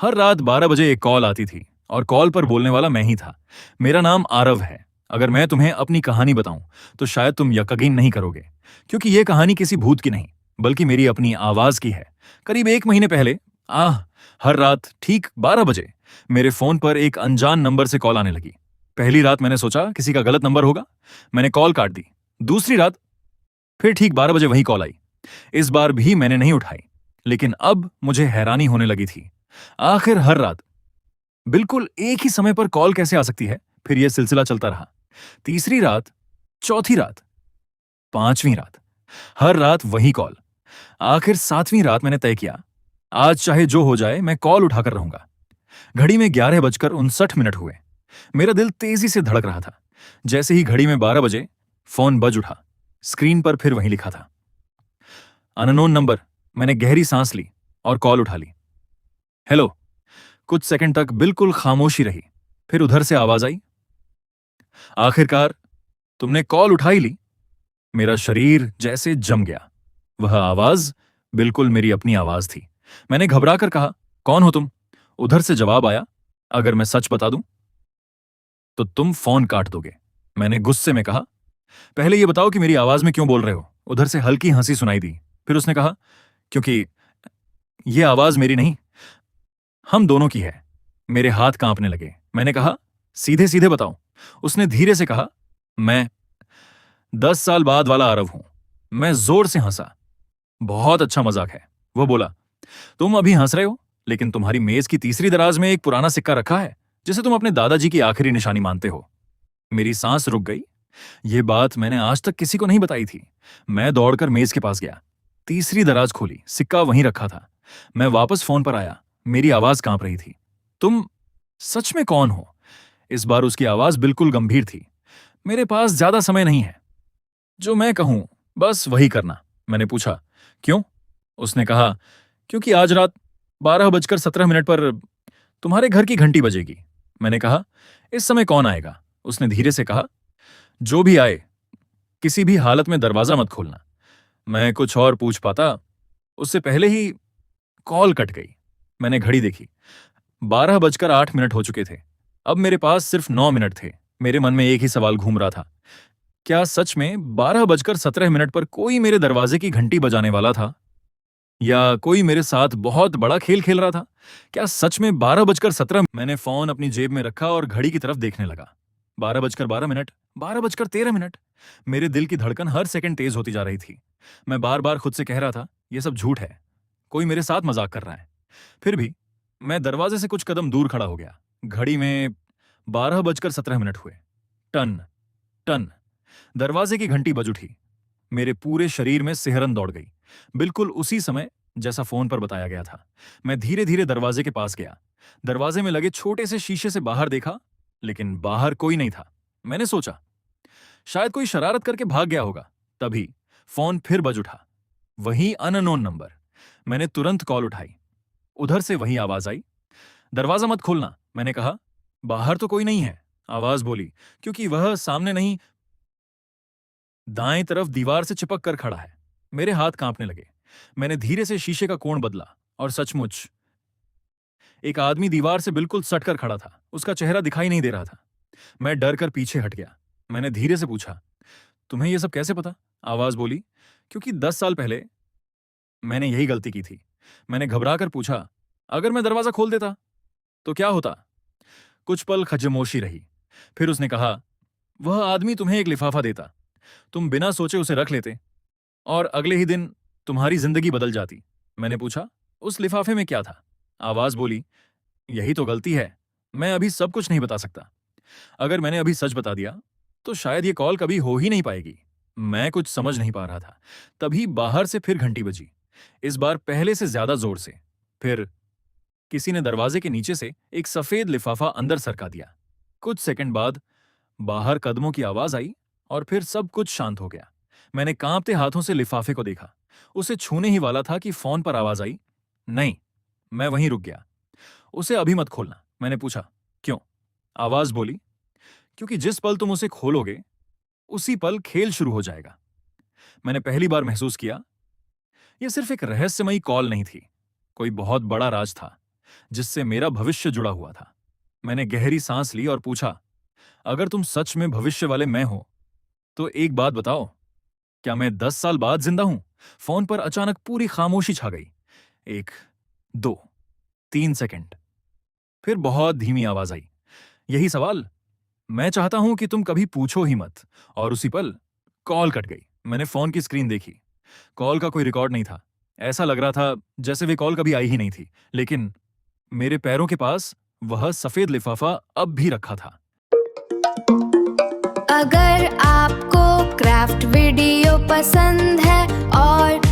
हर रात 12 बजे एक कॉल आती थी और कॉल पर बोलने वाला मैं ही था। मेरा नाम आरव है। अगर मैं तुम्हें अपनी कहानी बताऊं तो शायद तुम यकीन नहीं करोगे, क्योंकि यह कहानी किसी भूत की नहीं बल्कि मेरी अपनी आवाज की है। करीब 1 महीने पहले आह हर रात ठीक 12 बजे मेरे फोन पर एक अनजान नंबर से कॉल आने लगी। पहली रात मैंने सोचा किसी का गलत नंबर होगा, मैंने कॉल काट दी। दूसरी रात फिर ठीक 12 बजे वही कॉल आई। इस बार भी मैंने नहीं उठाई, लेकिन अब मुझे हैरानी होने लगी थी। आखिर हर रात बिल्कुल एक ही समय पर कॉल कैसे आ सकती है? फिर यह सिलसिला चलता रहा। तीसरी रात, चौथी रात, पांचवीं रात, हर रात वही कॉल। आखिर सातवीं रात मैंने तय किया, आज चाहे जो हो जाए मैं कॉल उठाकर रहूंगा। घड़ी में 11:59 हुए। मेरा दिल तेजी से धड़क रहा था। जैसे ही घड़ी में 12 बजे फोन बज उठा, स्क्रीन पर फिर वही लिखा था, अननोन नंबर। मैंने गहरी सांस ली और कॉल उठा ली। हेलो। कुछ सेकंड तक बिल्कुल खामोशी रही। फिर उधर से आवाज आई, आखिरकार तुमने कॉल उठा ही ली। मेरा शरीर जैसे जम गया। वह आवाज बिल्कुल मेरी अपनी आवाज थी। मैंने घबरा कर कहा, कौन हो तुम? उधर से जवाब आया, अगर मैं सच बता दूं तो तुम फोन काट दोगे। मैंने गुस्से में कहा, पहले यह बताओ कि मेरी आवाज में क्यों बोल रहे हो? उधर से हल्की हंसी सुनाई दी। फिर उसने कहा, क्योंकि यह आवाज मेरी नहीं, हम दोनों की है। मेरे हाथ कांपने लगे। मैंने कहा, सीधे सीधे बताओ। उसने धीरे से कहा, मैं 10 साल बाद वाला आरव हूं। मैं जोर से हंसा। बहुत अच्छा मजाक है। वो बोला, तुम अभी हंस रहे हो, लेकिन तुम्हारी मेज की तीसरी दराज में एक पुराना सिक्का रखा है जिसे तुम अपने दादाजी की आखिरी निशानी मानते हो। मेरी सांस रुक गई। यह बात मैंने आज तक किसी को नहीं बताई थी। मैं दौड़कर मेज के पास गया, तीसरी दराज खोली, सिक्का वहीं रखा था। मैं वापस फोन पर आया। मेरी आवाज कांप रही थी, तुम सच में कौन हो? इस बार उसकी आवाज बिल्कुल गंभीर थी। मेरे पास ज्यादा समय नहीं है, जो मैं कहूं बस वही करना। मैंने पूछा, क्यों? उसने कहा, क्योंकि आज रात 12:17 पर तुम्हारे घर की घंटी बजेगी। मैंने कहा, इस समय कौन आएगा? उसने धीरे से कहा, जो भी आए किसी भी हालत में दरवाजा मत खोलना। मैं कुछ और पूछ पाता उससे पहले ही कॉल कट गई। मैंने घड़ी देखी, 12:08 हो चुके थे। अब मेरे पास सिर्फ 9 मिनट थे। मेरे मन में एक ही सवाल घूम रहा था, क्या सच में 12:17 पर कोई मेरे दरवाजे की घंटी बजाने वाला था? या कोई मेरे साथ बहुत बड़ा खेल खेल रहा था? क्या सच में 12:17? मैंने फोन अपनी जेब में रखा और घड़ी की तरफ देखने लगा। 12:12, 12:13। मेरे दिल की धड़कन हर सेकंड तेज होती जा रही थी। मैं बार बार खुद से कह रहा था, यह सब झूठ है, कोई मेरे साथ मजाक कर रहा है। फिर भी मैं दरवाजे से कुछ कदम दूर खड़ा हो गया। घड़ी में 12:17 हुए। टन टन, दरवाजे की घंटी बज उठी। मेरे पूरे शरीर में सिहरन दौड़ गई, बिल्कुल उसी समय जैसा फोन पर बताया गया था। मैं धीरे धीरे दरवाजे के पास गया। दरवाजे में लगे छोटे से शीशे से बाहर देखा, लेकिन बाहर कोई नहीं था। मैंने सोचा शायद कोई शरारत करके भाग गया होगा। तभी फोन फिर बज उठा, वही अननोन नंबर। मैंने तुरंत कॉल उठाई। उधर से वही आवाज आई, दरवाजा मत खोलना। मैंने कहा, बाहर तो कोई नहीं है। आवाज बोली, क्योंकि वह सामने नहीं, दाएं तरफ दीवार से चिपक कर खड़ा है। मेरे हाथ कांपने लगे। मैंने धीरे से शीशे का कोण बदला और सचमुच एक आदमी दीवार से बिल्कुल सटकर खड़ा था। उसका चेहरा दिखाई नहीं दे रहा था। मैं डर कर पीछे हट गया। मैंने धीरे से पूछा, तुम्हें यह सब कैसे पता? आवाज बोली, क्योंकि 10 साल पहले मैंने यही गलती की थी। मैंने घबरा कर पूछा, अगर मैं दरवाजा खोल देता तो क्या होता? कुछ पल खजमोशी रही। फिर उसने कहा, वह आदमी तुम्हें एक लिफाफा देता, तुम बिना सोचे उसे रख लेते और अगले ही दिन तुम्हारी जिंदगी बदल जाती। मैंने पूछा, उस लिफाफे में क्या था? आवाज बोली, यही तो गलती है, मैं अभी सब कुछ नहीं बता सकता। अगर मैंने अभी सच बता दिया तो शायद ये कॉल कभी हो ही नहीं पाएगी। मैं कुछ समझ नहीं पा रहा था। तभी बाहर से फिर घंटी बजी, इस बार पहले से ज्यादा जोर से। फिर किसी ने दरवाजे के नीचे से एक सफेद लिफाफा अंदर सरका दिया। कुछ सेकंड बाद बाहर कदमों की आवाज आई और फिर सब कुछ शांत हो गया। मैंने कांपते हाथों से लिफाफे को देखा। उसे छूने ही वाला था कि फोन पर आवाज आई, नहीं। मैं वहीं रुक गया। उसे अभी मत खोलना। मैंने पूछा, क्यों? आवाज बोली, क्योंकि जिस पल तुम उसे खोलोगे उसी पल खेल शुरू हो जाएगा। मैंने पहली बार महसूस किया यह सिर्फ एक रहस्यमयी कॉल नहीं थी, कोई बहुत बड़ा राज था जिससे मेरा भविष्य जुड़ा हुआ था। मैंने गहरी सांस ली और पूछा, अगर तुम सच में भविष्य वाले मैं हो तो एक बात बताओ, क्या मैं 10 साल बाद जिंदा हूं? फोन पर अचानक पूरी खामोशी छा गई। 1, 2, 3 सेकंड। फिर बहुत धीमी आवाज आई, यही सवाल? मैं चाहता हूं कि तुम कभी पूछो ही मत। और उसी पल कॉल कट गई। मैंने फोन की स्क्रीन देखी। कॉल का कोई रिकॉर्ड नहीं था। ऐसा लग रहा था जैसे वे कॉल कभी आई ही नहीं थी। लेकिन मेरे पैरों के पास वह सफेद लिफाफा अब भी रखा था। अगर आपको क्राफ्ट वीडियो पसंद है और